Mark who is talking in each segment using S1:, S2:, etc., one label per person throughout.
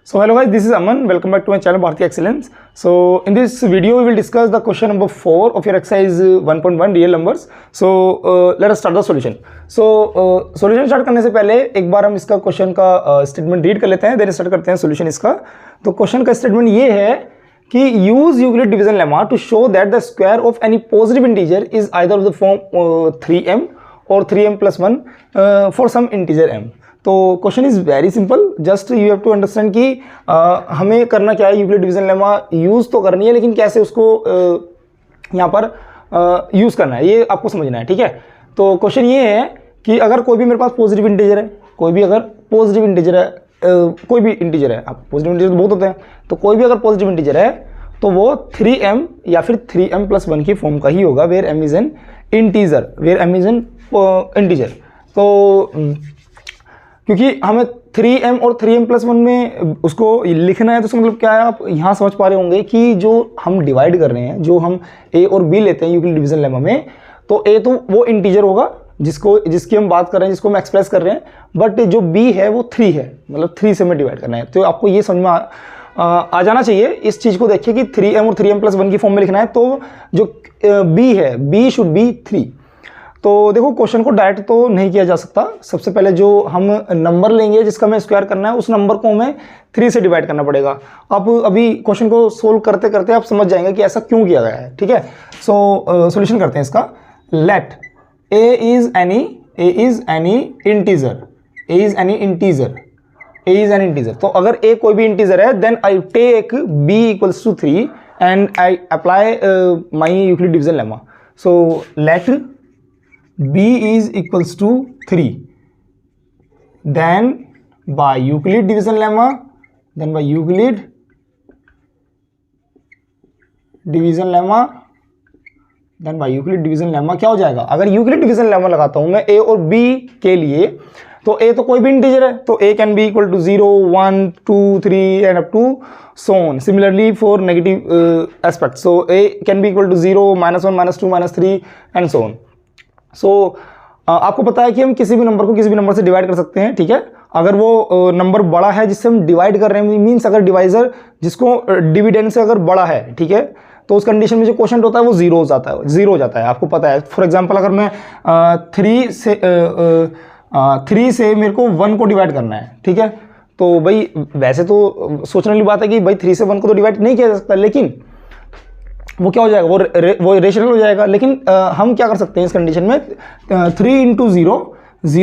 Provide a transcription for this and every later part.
S1: So hello guys, this is Aman. Welcome back to my channel Bharti Excellence. So in this video we will discuss the question number 4 of your exercise 1.1 real numbers. So let us start the solution. So solution start करने से पहले एक बार हम इसका question का statement read कर लेते हैं, देन स्टार्ट करते हैं सॉल्यूशन इसका. तो क्वेश्चन का स्टेटमेंट ये है कि use Euclid division lemma to show that the square of any positive integer is either of the form 3m और 3m plus 1 for some integer m. तो question is very simple, just you have to understand कि हमें करना क्या है. Euclid division lemma use तो करनी है, लेकिन कैसे उसको यहाँ पर यूज़ करना है ये आपको समझना है. ठीक है, तो क्वेश्चन ये है कि अगर कोई भी मेरे पास पॉजिटिव इंटीजर है, कोई भी अगर पॉजिटिव इंटीजर है, कोई भी इंटीजर है, आप पॉजिटिव इंटीजर तो बहुत होते हैं, तो कोई भी अगर पॉजिटिव इंटीजर है तो वो 3m या फिर 3m plus 1 की फॉर्म का ही होगा, where m is an integer, where m is an integer. तो क्योंकि हमें 3m और 3m plus 1 में उसको लिखना है, तो उसका मतलब क्या है, आप यहाँ समझ पा रहे होंगे कि जो हम डिवाइड कर रहे हैं, जो हम a और b लेते हैं यूक्लिड डिवीजन लेमा में, तो a तो वो इंटीजर होगा जिसकी हम बात कर रहे हैं, जिसको हम एक्सप्रेस कर रहे हैं, बट जो b है वो 3 है, मतलब 3 से हमें डिवाइड करना है. तो आपको ये समझ में आ जाना चाहिए इस चीज़ को देखिए कि 3m और 3m plus 1 की फॉर्म में लिखना है, तो जो b है b शुड बी 3. तो देखो क्वेश्चन को डायरेक्ट तो नहीं किया जा सकता. सबसे पहले जो हम नंबर लेंगे जिसका हमें स्क्वायर करना है, उस नंबर को हमें 3 से डिवाइड करना पड़ेगा. आप अभी क्वेश्चन को सोल्व करते करते आप समझ जाएंगे कि ऐसा क्यों किया गया है. ठीक है, सो सॉल्यूशन करते हैं इसका. Let a is any integer. तो अगर a कोई भी इंटीजर है, then I take b equals to 3 and I apply my Euclid division lemma. So let b is equals to 3, then by Euclid division lemma क्या हो जाएगा. अगर Euclid division lemma लगाता हूं मैं a और b के लिए, तो a तो कोई भी इंटीजर है, तो a can be equal to 0, 1, 2, 3 and up to so on. Similarly for negative aspects, so a can be equal to 0, -1, -2, -3 and so on. सो आपको पता है कि हम किसी भी नंबर को किसी भी नंबर से डिवाइड कर सकते हैं. ठीक है, अगर वो नंबर बड़ा है जिससे हम डिवाइड कर रहे हैं, मीन्स अगर डिवाइजर जिसको डिविडेंड से अगर बड़ा है, ठीक है, तो उस कंडीशन में जो क्वोशंट होता है वो जीरो हो जाता है. आपको पता है. फॉर एग्जांपल अगर मैं 3 से मेरे को 1 को डिवाइड करना है, ठीक है, तो भाई वैसे तो सोचने वाली बात है कि भाई 3 से 1 को तो डिवाइड नहीं किया जा सकता, लेकिन वो क्या हो जाएगा, वो रेशनल हो जाएगा. लेकिन हम क्या कर सकते हैं इस कंडीशन में, 3 into 0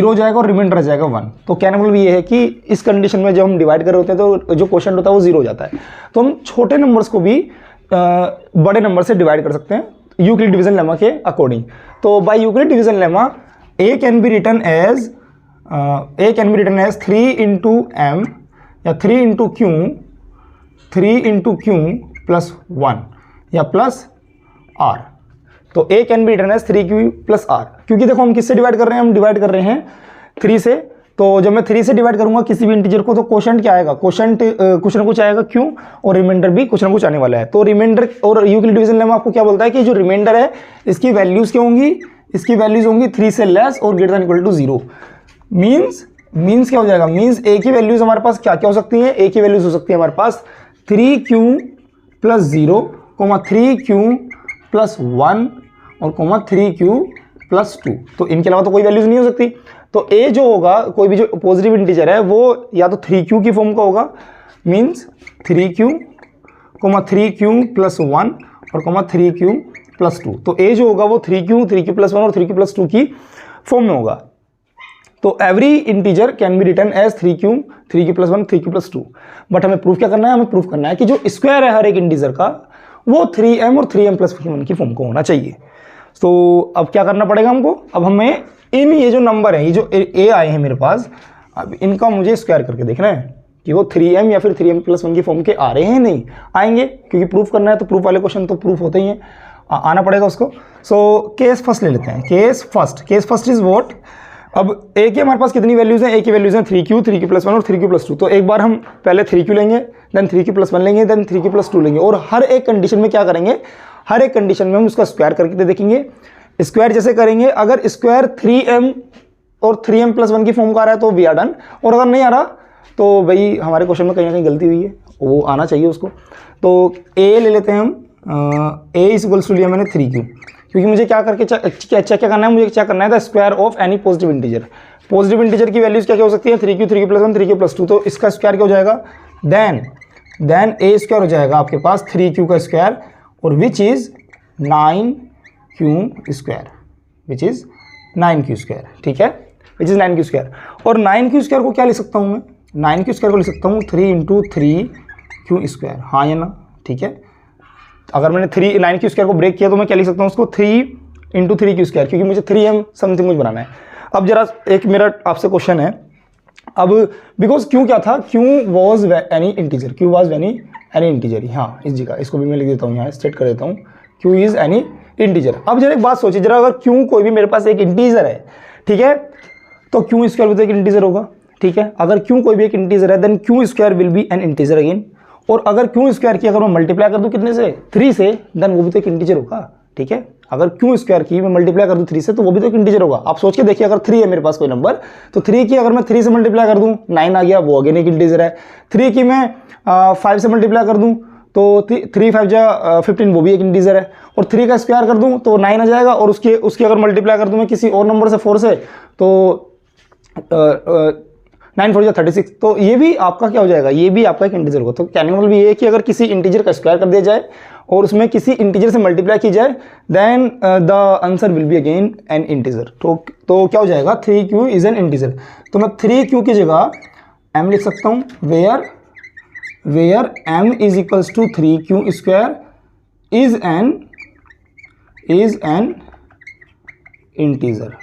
S1: हो जाएगा और रिमाइंडर रह जाएगा 1. तो कहने का मतलब ये है कि इस कंडीशन में जब हम डिवाइड कर रहे होते हैं तो जो क्वोशंट होता है वो 0 हो जाता है. तो हम छोटे नंबर्स को भी बड़े नंबर से डिवाइड कर सकते हैं यूक्लिड डिवीजन लेमा के अकॉर्डिंग. तो by Euclid division lemma a can be written as 3 into m या 3 into q plus 1 या प्लस r. तो a can be written as 3q plus r, क्योंकि देखो हम किससे डिवाइड कर रहे हैं, हम डिवाइड कर रहे हैं 3 से. तो जब मैं 3 से डिवाइड करूंगा किसी भी इंटीजर को, तो क्वोशंट क्या आएगा, क्वोशंट कुछ ना कुछ आएगा q, और रिमाइंडर भी कुछ ना कुछ आने वाला है. तो रिमाइंडर और यूक्लिड डिवीजन लेमा आपको क्या बोलता है कि जो रिमाइंडर है इसकी वैल्यूज क्या होंगी, इसकी वैल्यूज होंगी 3 से लेस और greater than equal to 0. Means क्या हो जाएगा, मीन्स a की वैल्यूज हमारे पास क्या क्या हो सकती हैं. a की वैल्यूज हो सकती है हमारे पास 3q प्लस 0, 3q प्लस 1 और 3q प्लस 2. तो इनके अलावा तो कोई वैल्यूज नहीं हो सकती. तो a जो होगा, कोई भी जो पॉजिटिव इंटीजर है, वो या तो 3q की फॉर्म का होगा, मीन्स 3q प्लस 1 और 3q प्लस 2. तो a जो होगा वो 3q प्लस 1 और 3q प्लस 2 की फॉर्म में होगा. तो every integer can be written as 3q plus 1, 3q plus 2. But हमें प्रूफ क्या करना है, हमें प्रूफ करना है कि जो स्क्वायर है हर एक इंटीजर का, वो 3m और 3m plus 1 की फॉर्म को होना चाहिए. तो अब क्या करना पड़ेगा हमको, अब हमें ये जो नंबर है, ये जो a आए हैं मेरे पास, अब इनका मुझे स्क्वायर करके देखना है कि वो 3m या फिर 3m plus 1 की फॉर्म के आ रहे हैं, नहीं आएंगे, क्योंकि प्रूफ करना है. तो प्रूफ वाले क्वेश्चन तो प्रूफ होते ही हैं, आना पड़ेगा उसको. सो केस फर्स्ट ले लेते हैं. Case first is what. अब a की हमारे पास कितनी वैल्यूज हैं, a की वैल्यूज हैं 3q प्लस 1 और 3q प्लस 2. तो एक बार हम पहले 3q लेंगे, देन 3q प्लस 1 लेंगे, देन 3q प्लस 2 लेंगे, और हर एक कंडीशन में क्या करेंगे, हर एक कंडीशन में हम उसका स्क्वायर करके देखेंगे. स्क्वायर जैसे करेंगे, अगर स्क्वायर 3m और 3m plus 1 की फॉर्म का आ रहा है तो वी आर डन, और अगर नहीं आ रहा तो भाई हमारे क्वेश्चन में कहीं ना कहीं गलती हुई है, वो आना चाहिए उसको। तो ए ले लेते हैं हम, ए इज इक्वल्स टू लिया मैंने 3q, क्योंकि मुझे क्या करके चेक करना है, मुझे चेक करना है the square of any positive integer. Positive integer की वैल्यूज क्या क्या हो सकती है, 3q, 3q plus 1, 3q plus 2, तो इसका स्क्वायर क्या हो जाएगा, देन ए स्क्वायर हो जाएगा आपके पास 3q का स्क्वायर, और विच is 9q square, which is 9q square, ठीक है, विच इज 9q स्क्वायर। और 9q स्क्वायर को क्या लिख सकता हूँ मैं, 9q स्क्वायर को लिख सकता हूँ 3 इंटू 3q स्क्वायर, हाँ या ना, ठीक है। अगर मैंने 9q स्क्वायर को ब्रेक किया तो मैं क्या लिख सकता हूँ उसको 3 इंटू 3q स्क्वायर, क्योंकि मुझे 3m समथिंग कुछ बनाना है। अब जरा एक मेरा आपसे क्वेश्चन है, अब बिकॉज क्यू क्या था, Q was any integer, Q was any integer, हाँ इस जगह इसको भी मैं लिख देता हूँ, यहाँ स्टेट कर देता हूँ, क्यू इज एनी इंटीजर। अब जरा एक बात सोचिए जरा, अगर क्यू कोई भी मेरे पास एक इंटीजर है, ठीक है, तो क्यू स्क्वायर भी तो एक इंटीजर होगा, ठीक है। अगर क्यू कोई भी एक इंटीजर है then Q square will be an integer again, और अगर क्यू स्क्वायर की अगर मैं मल्टीप्लाई कर दूं कितने से, 3 से, देन वो भी तो एक इंटीजर होगा, ठीक है। अगर क्यू स्क्वायर की मैं मल्टीप्लाई कर दूं 3 से तो वो भी तो एक इंटीजर होगा। आप सोच के देखिए, अगर 3 है मेरे पास कोई नंबर, तो 3 की अगर मैं 3 से मल्टीप्लाई कर दूं 9 आ गया, वो अगेन एक इंटीजर है। 3 की मैं 5 से मल्टीप्लाई कर दूं तो 3 5 जा 15, वो भी एक इंटीजर है। और 3 का स्क्वायर कर दूं तो 9 आ जाएगा, और उसकी अगर मल्टीप्लाई कर दूं मैं किसी और नंबर से 4 से, तो 9 4 36, तो ये भी आपका क्या हो जाएगा, ये भी आपका एक इंटीजर होगा। तो कहने का मतलब ये है कि अगर किसी इंटीजर का स्क्वायर कर दिया जाए और उसमें किसी इंटीजर से मल्टीप्लाई की जाए, then the answer will be again an integer. तो क्या हो जाएगा, 3q इज एन इंटीजर। तो मैं 3q की जगह m लिख सकता हूँ, where m is equals to 3q square is an integer,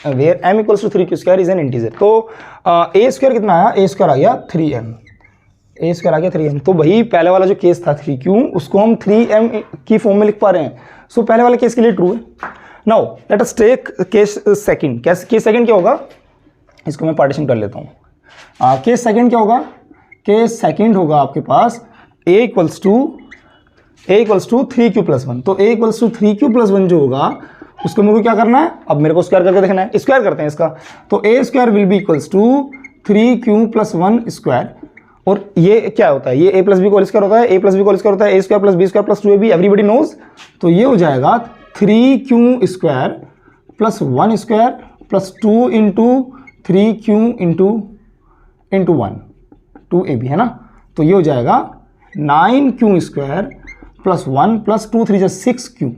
S1: where m equals to 3q square is an integer. तो a स्क्वायर कितना आया, a स्क्वायर आ गया 3m, a स्क्वायर आ गया 3m। तो भाई पहले वाला जो केस था 3q, उसको हम 3m की फॉर्म में लिख पा रहे हैं। सो पहले वाले केस के लिए ट्रू है। Now let us take case second. Case second क्या होगा, इसको मैं पार्टीशन कर लेता हूँ। केस सेकंड क्या होगा, केस सेकंड होगा आपके पास a equals to 3q plus 1। तो a equals to 3q plus 1 जो होगा उसको मेरे को क्या करना है, अब मेरे को स्क्वायर करके देखना है, स्क्वायर करते हैं इसका। तो a square will be equals to 3q plus 1 square, और ये क्या होता है, ये a plus B whole square होता है, a plus B whole square होता है, a square plus B square plus 2ab, everybody knows. तो ये हो जाएगा 3q square plus 1 square plus 2 into 3q into 1 2ab, है ना। तो ये हो जाएगा 9q square plus 1 plus 2 3 6q।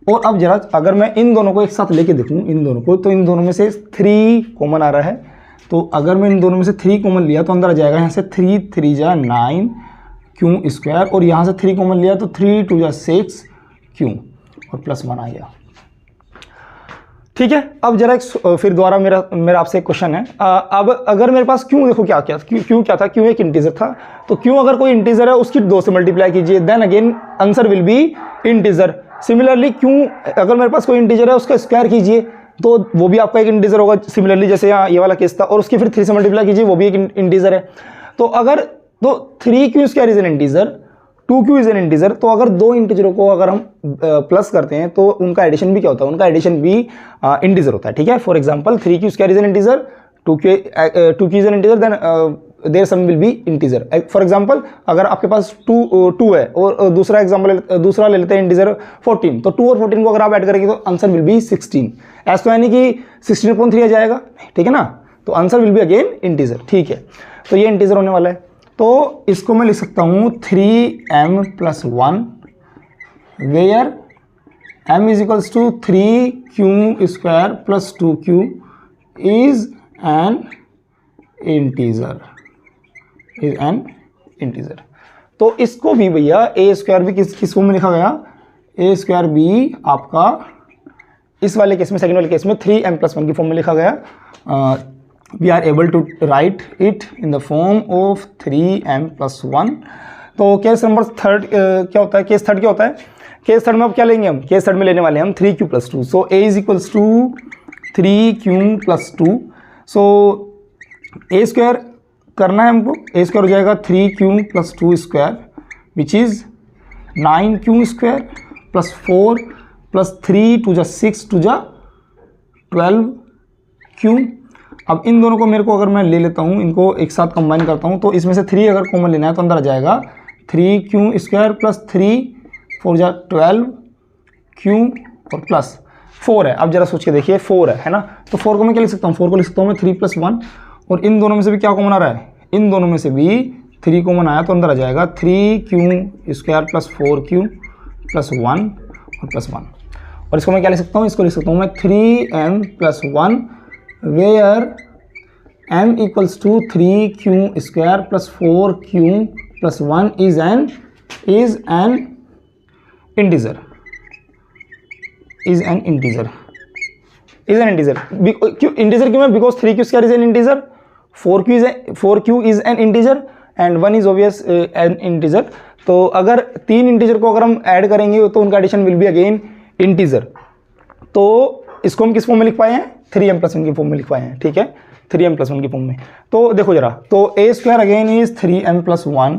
S1: और अब जरा अगर मैं इन दोनों को एक साथ लेके देखूं, इन दोनों को, तो इन दोनों में से 3 कॉमन आ रहा है। तो अगर मैं इन दोनों में से 3 कॉमन लिया तो अंदर आ जाएगा यहाँ से 3 3 जा 9q स्क्वायर, और यहाँ से 3 कॉमन लिया तो 3 2 जा 6q, और प्लस 1 आ गया, ठीक है। अब जरा एक फिर दोबारा मेरा आपसे एक क्वेश्चन है। अब अगर मेरे पास क्यों, देखो क्या क्या था, क्यों एक इंटीजर था। तो क्यों अगर कोई इंटीजर है उसकी 2 से मल्टीप्लाई कीजिए, then again answer will be integer. Similarly क्यों अगर मेरे पास कोई इंटीजर है उसका स्क्वायर कीजिए तो वो भी आपका एक इंटीजर होगा, सिमिलरली जैसे यहाँ ये वाला केस था, और उसकी फिर 3 से मल्टीप्लाई कीजिए, वो भी एक इंटीजर है। तो अगर 3q square is an integer, 2q is an integer, तो अगर दो इंटीजरों को अगर हम प्लस करते हैं तो उनका एडिशन भी क्या होता है, उनका एडिशन भी इंटीजर होता है, ठीक है। For example 3q square is an integer, 2q is an integer, then their sum will be integer. For example अगर आपके पास 2 है और दूसरा ले लेते हैं इंटीजर 14, तो 2 और 14 को अगर आप ऐड करेंगे तो आंसर विल बी 16। ऐसा तो यानी कि 16/3 आ जाएगा, ठीक है ना। तो answer will be again integer, ठीक है। तो ये इंटीजर होने वाला है, तो इसको मैं लिख सकता हूँ 3m plus 1, where m is equals to 3q square plus 2q is an integer. तो इसको भी भैया a स्क्वायर भी किस फॉर्म में लिखा गया, a स्क्वायर भी आपका इस वाले केस में, सेकंड वाले केस में 3m प्लस 1 की फॉर्म में लिखा गया। We are able to write it in the form of 3m plus 1। तो केस नंबर थर्ड क्या होता है, केस थर्ड क्या होता है, केस थर्ड में अब क्या लेंगे हम, केस थर्ड में लेने वाले हैं हम 3q plus 2। So a is equals to 3q plus 2। So a square करना है हमको, a स्क्वायर हो जाएगा 3q plus 2 square which is 9q square plus 4 plus 3 2 जा 6 2 जा 12q। अब इन दोनों को मेरे को अगर मैं ले लेता हूँ, इनको एक साथ कंबाइन करता हूँ, तो इसमें से 3 अगर कॉमन लेना है तो अंदर आ जाएगा 3q² प्लस 3 4 जा 12 q और प्लस 4 है। अब जरा सोच के देखिए 4 है ना, तो 4 को मैं क्या लिख सकता हूँ, 4 को लिख सकता हूँ मैं 3 + 1, और इन दोनों में से भी क्या कॉमन आ रहा है, इन दोनों में से भी 3 कॉमन आया, तो अंदर आ जाएगा 3q² प्लस 4q प्लस 1 और प्लस 1। और इसको मैं क्या लिख सकता हूँ, इसको लिख सकता हूँ मैं 3m + 1 where m = 3q² plus 4q plus 1 is an integer. क्यों इंटीजर क्यों है, because 3q² is an integer, 4q is an integer and 1 is obvious an integer. तो अगर 3 इंटीजर को अगर हम ऐड करेंगे तो उनका addition will be again integer. तो इसको हम किस फॉर्म में लिख पाए हैं, 3m + 1 की फॉर्म में लिख पाए हैं, ठीक है, 3m + 1 की फॉर्म में। तो देखो जरा, तो a² अगेन इज 3m + 1,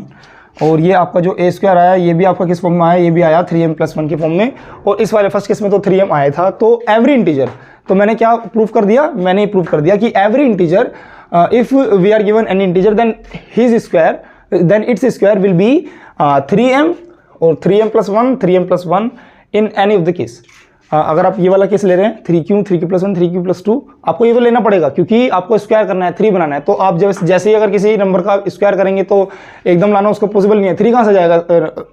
S1: और ये आपका जो a² आया ये भी आपका किस फॉर्म में आया, ये भी आया 3m + 1 की फॉर्म में, और इस वाले फर्स्ट केस में तो 3m आया था। तो एवरी इंटीजर, तो मैंने क्या प्रूव कर दिया, मैंने प्रूव कर दिया कि every integer if we are given an integer then its square will be 3m और 3m + 1 3m + 1 in any of the case. अगर आप ये वाला केस ले रहे हैं 3q + 1 3q + 2, आपको ये तो लेना पड़ेगा क्योंकि आपको स्क्वायर करना है, 3 बनाना है। तो आप जैसे ही अगर किसी नंबर का स्क्वायर करेंगे तो एकदम लाना उसको पॉसिबल नहीं है, 3 कहाँ से जाएगा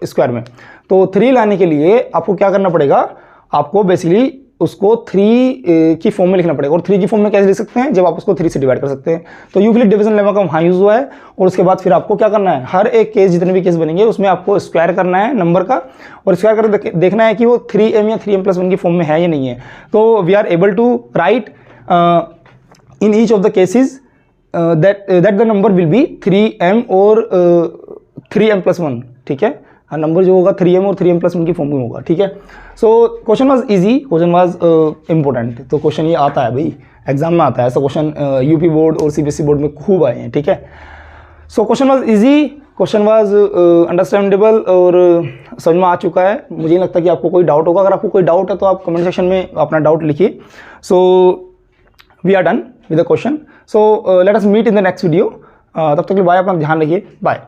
S1: स्क्वायर में। तो 3 लाने के लिए आपको क्या करना पड़ेगा, आपको बेसिकली उसको 3 की फॉर्म में लिखना पड़ेगा। और 3 की फॉर्म में कैसे लिख सकते हैं, जब आप उसको 3 से डिवाइड कर सकते हैं। तो यूक्लिड डिवीजन लेमा का वहाँ यूज हुआ है, और उसके बाद फिर आपको क्या करना है, हर एक केस जितने भी केस बनेंगे उसमें आपको स्क्वायर करना है नंबर का, और स्क्वायर करके देखना है कि वो 3m या 3m + 1 की फॉर्म में है या नहीं है। तो we are able to write in each of the cases that the number will be 3m और 3m + 1, ठीक है, नंबर जो होगा 3m और 3m + 1 की फॉर्म में होगा, ठीक है। So question was easy, question was important. तो क्वेश्चन ये आता है भाई, एग्जाम में आता है ऐसा क्वेश्चन, यूपी बोर्ड और सीबीएसई बोर्ड में खूब आए हैं, ठीक है। So question was easy, question was understandable और समझ में आ चुका है। मुझे नहीं लगता कि आपको कोई डाउट होगा। अगर आपको कोई डाउट है तो आप कमेंट सेक्शन में अपना डाउट लिखिए। So we are done with the question. So let us meet in the next video. तब तक के लिए बाय, अपना ध्यान रखिए, बाय।